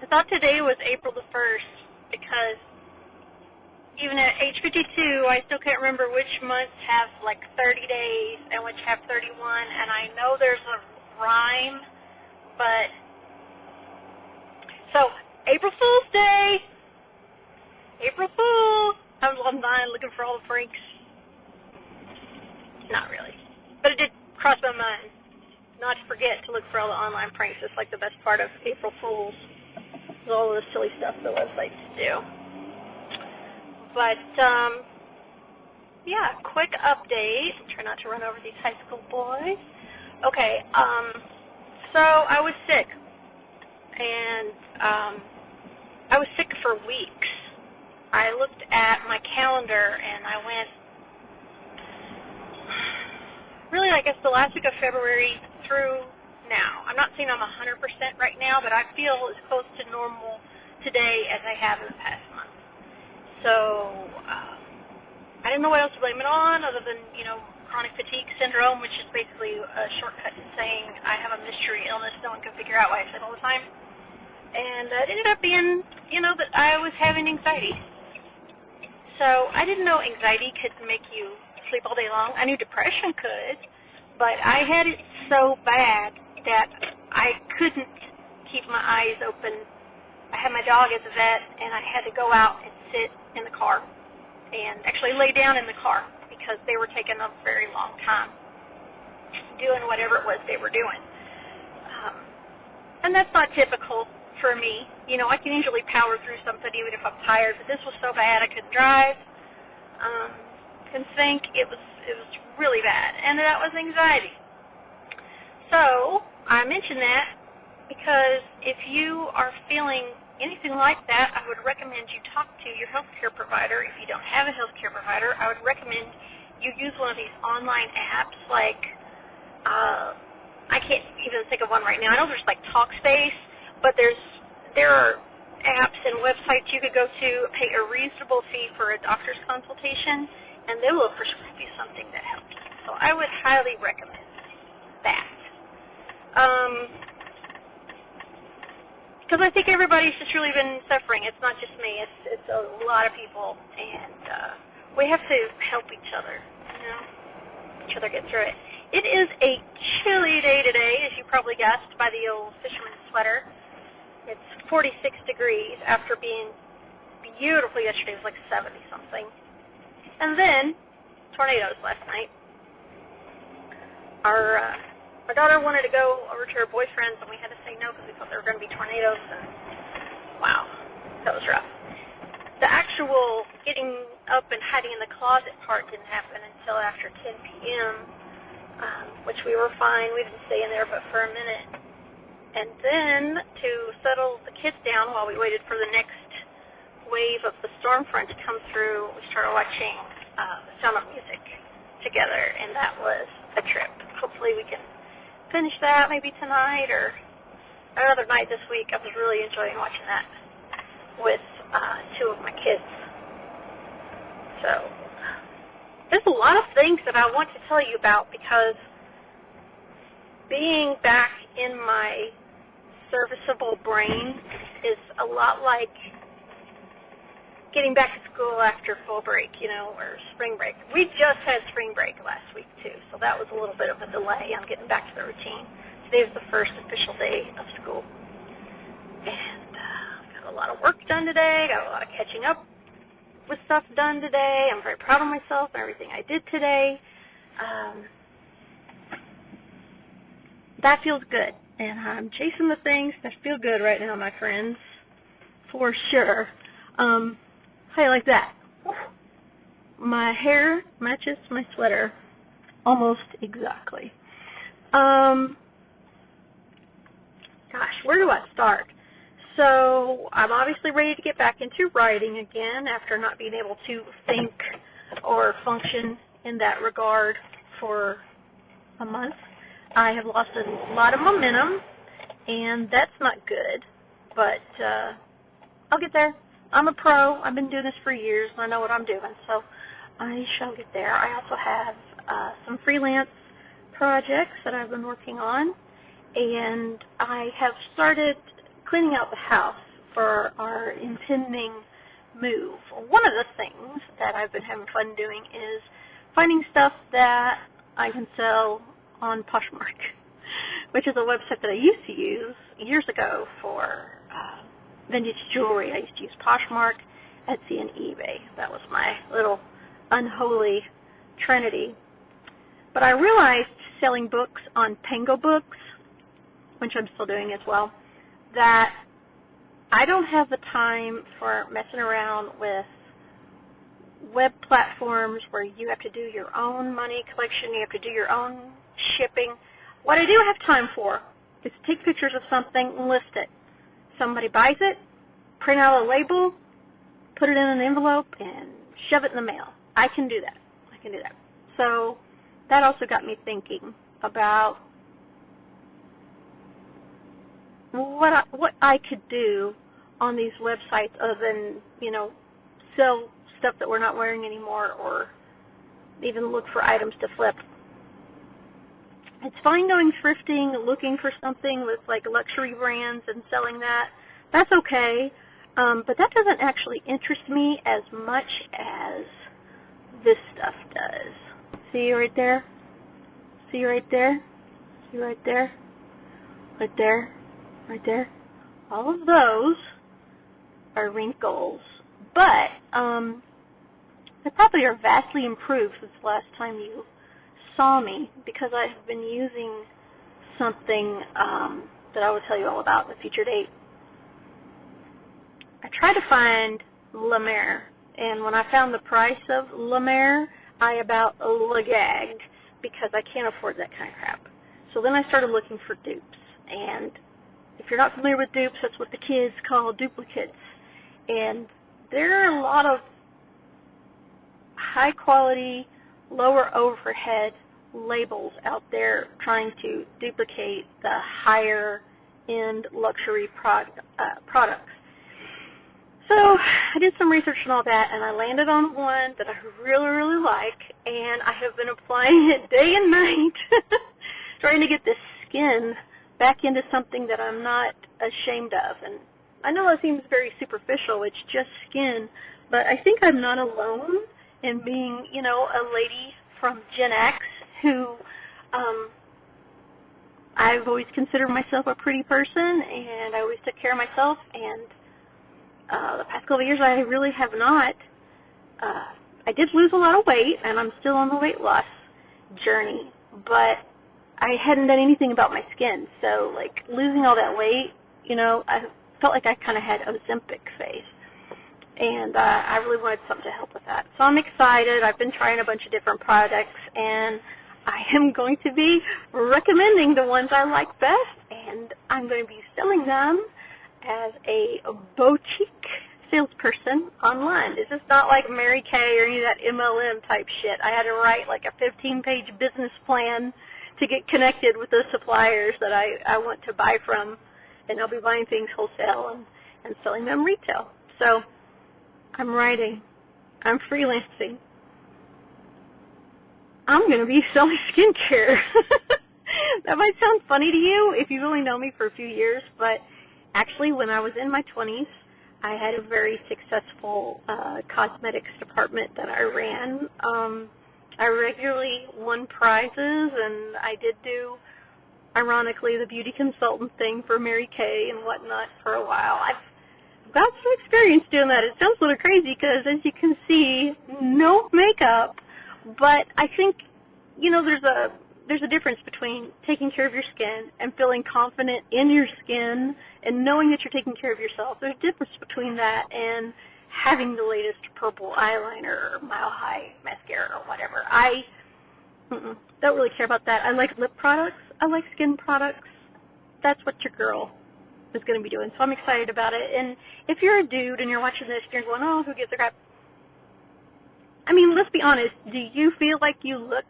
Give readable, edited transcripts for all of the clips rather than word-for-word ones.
I thought today was April the 1st because even at age 52, I still can't remember which months have like 30 days and which have 31, and I know there's a rhyme, but so April Fool's Day, April Fool. I was online looking for all the pranks. Not really, but it did cross my mind not to forget to look for all the online pranks. It's like the best part of April Fool's, all the silly stuff the websites do. But, yeah, quick update. Try not to run over these high school boys. Okay, so I was sick, and I was sick for weeks. I looked at my calendar, and I went, really, I guess the last week of February through now. I'm not saying I'm 100% right now, but I feel as close to normal today as I have in the past month. So I didn't know what else to blame it on other than, chronic fatigue syndrome, which is basically a shortcut to saying I have a mystery illness no one can figure out why I say it all the time. And it ended up being, that I was having anxiety. So I didn't know anxiety could make you sleep all day long. I knew depression could, but I had it so bad that I couldn't keep my eyes open. I had my dog at the vet, and I had to go out and sit in the car and actually lay down in the car because they were taking a very long time doing whatever it was they were doing. And that's not typical for me. I can usually power through something even if I'm tired, but this was so bad I couldn't drive. Couldn't think. It was really bad, and that was anxiety. So I mention that because if you are feeling anything like that, I would recommend you talk to your healthcare provider. If you don't have a healthcare provider, I would recommend you use one of these online apps like, I can't even think of one right now. I know there's like Talkspace, but there are apps and websites you could go to, pay a reasonable fee for a doctor's consultation, and they will prescribe you something that helps. So I would highly recommend that. Because I think everybody's just really been suffering. It's not just me. It's a lot of people, and we have to help each other, each other get through it. It is a chilly day today, as you probably guessed by the old fisherman's sweater. It's 46 degrees after being beautiful yesterday. It was like 70-something. And then, tornadoes last night. Our daughter wanted to go over to her boyfriend's, and we had to say no because we thought there were going to be tornadoes. And wow, that was rough. The actual getting up and hiding in the closet part didn't happen until after 10 p.m., which we were fine. We didn't stay in there but for a minute. And then to settle the kids down while we waited for the next wave of the storm front to come through, we started watching Sound of Music together, and that was a trip. Hopefully we can finish that maybe tonight or another night this week. I was really enjoying watching that with two of my kids. So there's a lot of things that I want to tell you about because being back in my serviceable brain is a lot like getting back to school after fall break, or spring break. We just had spring break last week, too, so that was a little bit of a delay on getting back to the routine. Today was the first official day of school. And got a lot of work done today, got a lot of catching up with stuff done today. I'm very proud of myself and everything I did today. That feels good, and I'm chasing the things that feel good right now, my friends, for sure. How you like that? My hair matches my sweater almost exactly. Gosh, where do I start? So I'm obviously ready to get back into writing again after not being able to think or function in that regard for a month. I have lost a lot of momentum, and that's not good, but I'll get there. I'm a pro. I've been doing this for years, and I know what I'm doing, so I shall get there. I also have some freelance projects that I've been working on, and I have started cleaning out the house, for our impending move. One of the things that I've been having fun doing is finding stuff that I can sell on Poshmark, which is a website that I used to use years ago for vintage jewelry. I used to use Poshmark, Etsy, and eBay. That was my little unholy trinity. But I realized selling books on Pango Books, which I'm still doing as well, that I don't have the time for messing around with web platforms where you have to do your own money collection, you have to do your own shipping. What I do have time for is take pictures of something and list it. Somebody buys it, print out a label, put it in an envelope, and shove it in the mail. I can do that. So that also got me thinking about what I could do on these websites other than, sell stuff that we're not wearing anymore or even look for items to flip. It's fine going thrifting, looking for something with like luxury brands and selling that. That's okay, but that doesn't actually interest me as much as this stuff does. See right there? See right there? See right there? Right there? Right there? All of those are wrinkles, but they probably are vastly improved since the last time you saw me, because I have been using something that I will tell you all about in a future date. I tried to find La Mer, and when I found the price of La Mer, I about gagged, because I can't afford that kind of crap. So then I started looking for dupes, and if you're not familiar with dupes, that's what the kids call duplicates. And there are a lot of high-quality, lower overhead labels out there trying to duplicate the higher-end luxury products. So I did some research and all that, and I landed on one that I really, really like, and I have been applying it day and night, trying to get this skin back into something that I'm not ashamed of. And I know that seems very superficial, it's just skin, but I think I'm not alone in being, a lady from GenX who I've always considered myself a pretty person, and I always took care of myself, and the past couple of years I really have not. I did lose a lot of weight, and I'm still on the weight loss journey, but I hadn't done anything about my skin. So, losing all that weight, I felt like I kind of had Ozempic face, and I really wanted something to help with that. So I'm excited. I've been trying a bunch of different products, and I am going to be recommending the ones I like best, and I'm going to be selling them as a boutique salesperson online. This is not like Mary Kay or any of that MLM type shit. I had to write a 15-page business plan to get connected with those suppliers that I want to buy from, and I'll be buying things wholesale and selling them retail. So I'm writing. I'm freelancing. I'm going to be selling skincare. That might sound funny to you if you've only known me for a few years, but actually when I was in my 20s, I had a very successful cosmetics department that I ran. I regularly won prizes, and I did do, ironically, the beauty consultant thing for Mary Kay and whatnot for a while. I've got some experience doing that. It sounds a little crazy because, as you can see, no makeup, but I think, there's a difference between taking care of your skin and feeling confident in your skin and knowing that you're taking care of yourself. There's a difference between that and having the latest purple eyeliner or Mile High mascara or whatever. I don't really care about that. I like lip products. I like skin products. That's what your girl is going to be doing. So I'm excited about it. And if you're a dude and you're watching this, you're going, oh, who gives a crap? I mean, let's be honest. Do you feel like you look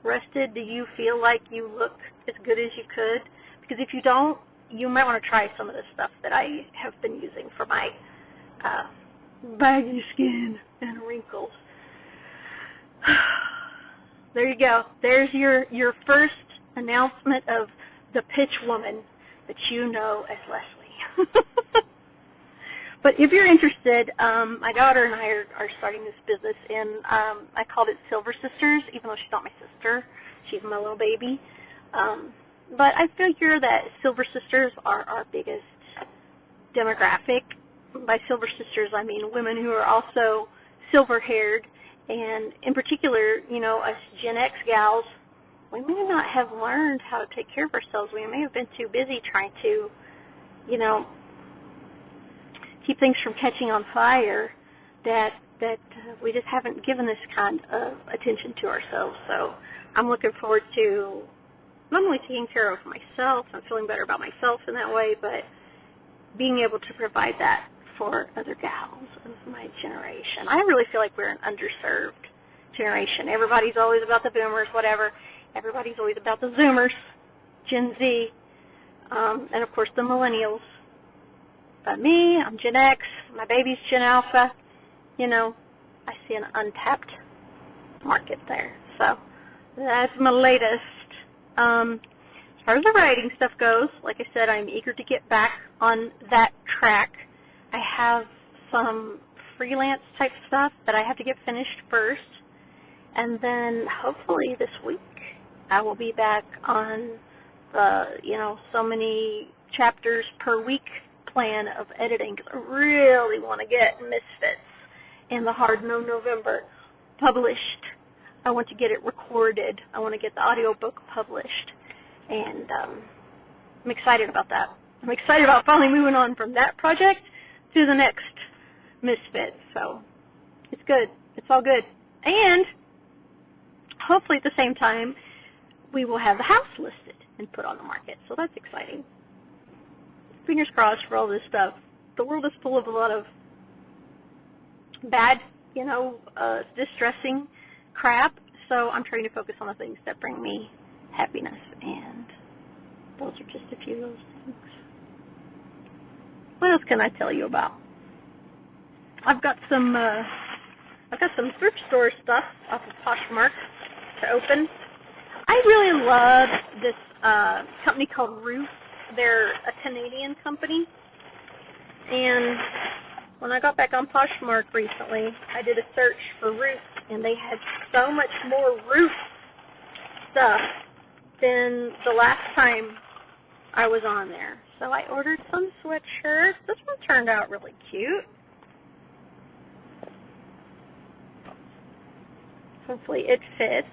rested? Do you feel like you look as good as you could? Because if you don't, you might want to try some of the stuff that I have been using for my baggy skin and wrinkles. There you go. There's your first announcement of the pitch woman that you know as Leslie. But if you're interested, my daughter and I are starting this business, and I called it Silver Sisters, even though she's not my sister. She's my little baby. But I figure that Silver Sisters are our biggest demographic. By Silver Sisters, I mean women who are also silver-haired, and in particular, you know, us Gen X gals, we may not have learned how to take care of ourselves. We may have been too busy trying to, you know, keep things from catching on fire, that we just haven't given this kind of attention to ourselves. So I'm looking forward to not only taking care of myself and feeling better about myself in that way, but being able to provide that for other gals of my generation. I really feel like we're an underserved generation. Everybody's always about the boomers, whatever. Everybody's always about the Zoomers, Gen Z, and of course the millennials. But me, I'm Gen X, my baby's Gen Alpha. You know, I see an untapped market there. So that's my latest. As far as the writing stuff goes, like I said, I'm eager to get back on that track. I have some freelance type stuff that I have to get finished first, and then hopefully this week I will be back on the, you know, so many chapters per week plan of editing, because I really want to get Misfits and The Hard No November published. I want to get it recorded. I want to get the audiobook published, and I'm excited about that. I'm excited about finally moving on from that project to the next Misfit. So it's good. It's all good. And hopefully at the same time we will have the house listed and put on the market. So that's exciting. Fingers crossed for all this stuff. The world is full of a lot of bad, you know, distressing crap. So I'm trying to focus on the things that bring me happiness, and those are just a few of those things. What else can I tell you about? I've got some thrift store stuff off of Poshmark to open. I really love this company called Roof. They're a Canadian company, and when I got back on Poshmark recently, I did a search for Roof, and they had so much more Roof stuff than the last time I was on there. So I ordered some sweatshirts. This one turned out really cute. Hopefully it fits.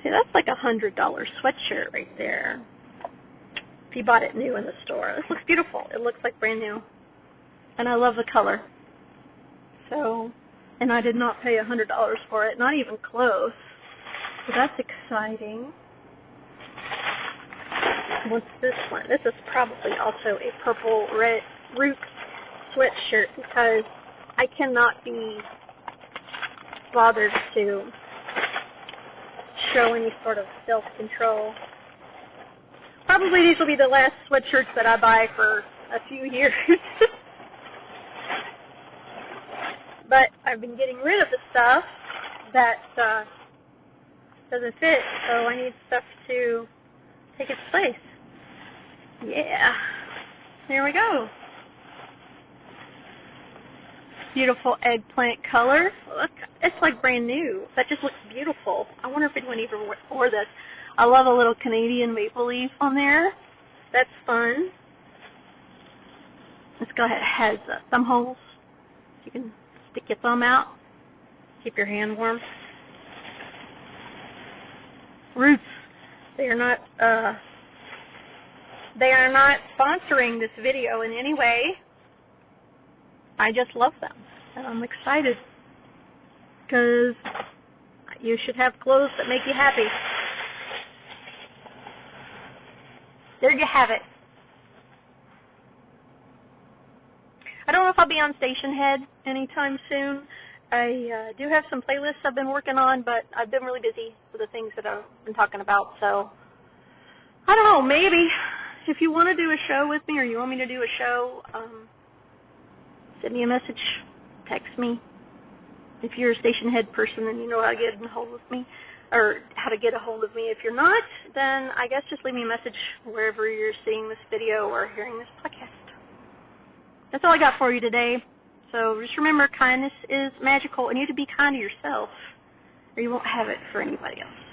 See, that's like $100 sweatshirt right there. If you bought it new in the store. This looks beautiful. It looks like brand new. And I love the color. So, and I did not pay $100 for it, not even close. So that's exciting. What's this one? This is probably also a purple red Roof sweatshirt, because I cannot be bothered to show any sort of self-control. Probably these will be the last sweatshirts that I buy for a few years. But I've been getting rid of the stuff that doesn't fit, so I need stuff to take its place. Yeah, there we go. Beautiful eggplant color. Look, it's like brand new. That just looks beautiful. I wonder if anyone even wore this. I love a little Canadian maple leaf on there. That's fun. Let's go ahead. It has thumb holes. You can stick your thumb out. Keep your hand warm. Roots. They are not sponsoring this video in any way. I just love them, and I'm excited, because you should have clothes that make you happy. There you have it. I don't know if I'll be on Stationhead anytime soon. I do have some playlists I've been working on, but I've been really busy with the things that I've been talking about, so I don't know, maybe. If you want to do a show with me, or you want me to do a show, send me a message, text me. If you're a Stationhead person and you know how to get a hold of me, or how to get a hold of me. If you're not, then I guess just leave me a message wherever you're seeing this video or hearing this podcast. that's all I got for you today. So just remember, kindness is magical, and you have to be kind to yourself, or you won't have it for anybody else.